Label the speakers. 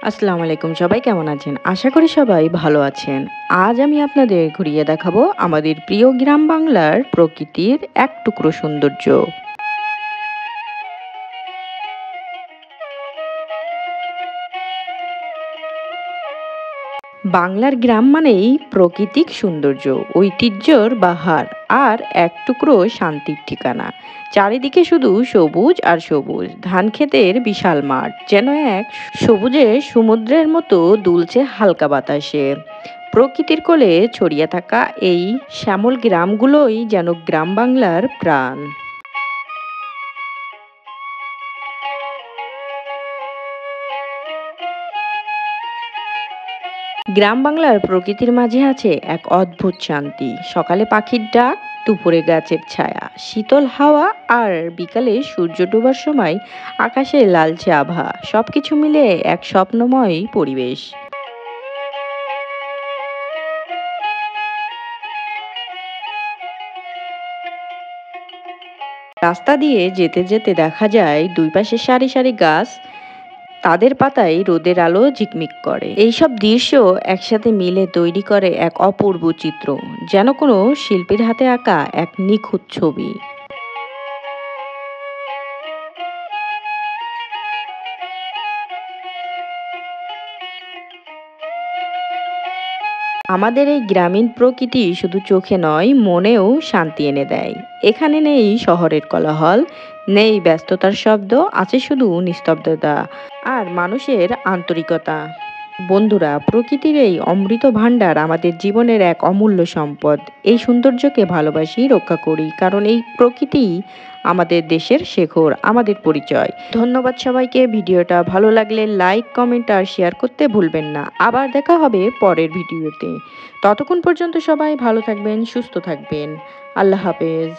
Speaker 1: আসসালামু আলাইকুম, সবাই কেমন আছেন? আশা করি সবাই ভালো আছেন। আজ আমি আপনাদের ঘুরিয়ে দেখাবো আমাদের প্রিয় গ্রাম বাংলার প্রকৃতির এক টুকরো সৌন্দর্য। বাংলার গ্রাম মানেই প্রাকৃতিক সৌন্দর্য, ঐতিহ্যর বাহার আর এক টুকরো শান্তির ঠিকানা। চারিদিকে শুধু সবুজ আর সবুজ, ধান ক্ষেতের বিশাল মাঠ যেন এক সবুজে সমুদ্রের মতো দুলছে হালকা বাতাসে। প্রকৃতির কোলে ছড়িয়ে থাকা এই শ্যামল গ্রামগুলোই যেন গ্রাম বাংলার প্রাণ। গ্রাম বাংলার প্রকৃতির মাঝে আছে এক অদ্ভুত শান্তি। সকালে পাখির ডাক, দুপুরে গাছের ছায়া, শীতল হাওয়া আর বিকালে সূর্য ডোবার সময় আকাশে লালচে আভা, সবকিছু মিলে এক স্বপ্নময় পরিবেশ। রাস্তা দিয়ে যেতে যেতে দেখা যায় দুই পাশে সারি সারি গাছ, তাদের পাতায় রোদের আলো ঝিকমিক করে। এইসব দৃশ্য একসাথে মিলে তৈরি করে এক অপূর্ব চিত্র, যেন কোনো শিল্পীর হাতে আঁকা এক নিখুঁত ছবি। আমাদের এই গ্রামীণ প্রকৃতি শুধু চোখে নয়, মনেও শান্তি এনে দেয়। এখানে নেই শহরের কোলাহল, নেই ব্যস্ততার শব্দ, আছে শুধু নিস্তব্ধতা আর মানুষের আন্তরিকতা। বন্ধুরা, প্রকৃতির এই অমৃত ভাণ্ডার আমাদের জীবনের এক অমূল্য সম্পদ। এই সৌন্দর্যকে ভালোবাসি, রক্ষা করি, কারণ এই প্রকৃতি আমাদের দেশের শেকড়, আমাদের পরিচয়। ধন্যবাদ সবাইকে। ভিডিওটা ভালো লাগলে লাইক, কমেন্ট আর শেয়ার করতে ভুলবেন না। আবার দেখা হবে পরের ভিডিওতে। ততক্ষণ পর্যন্ত সবাই ভালো থাকবেন, সুস্থ থাকবেন। আল্লাহ হাফেজ।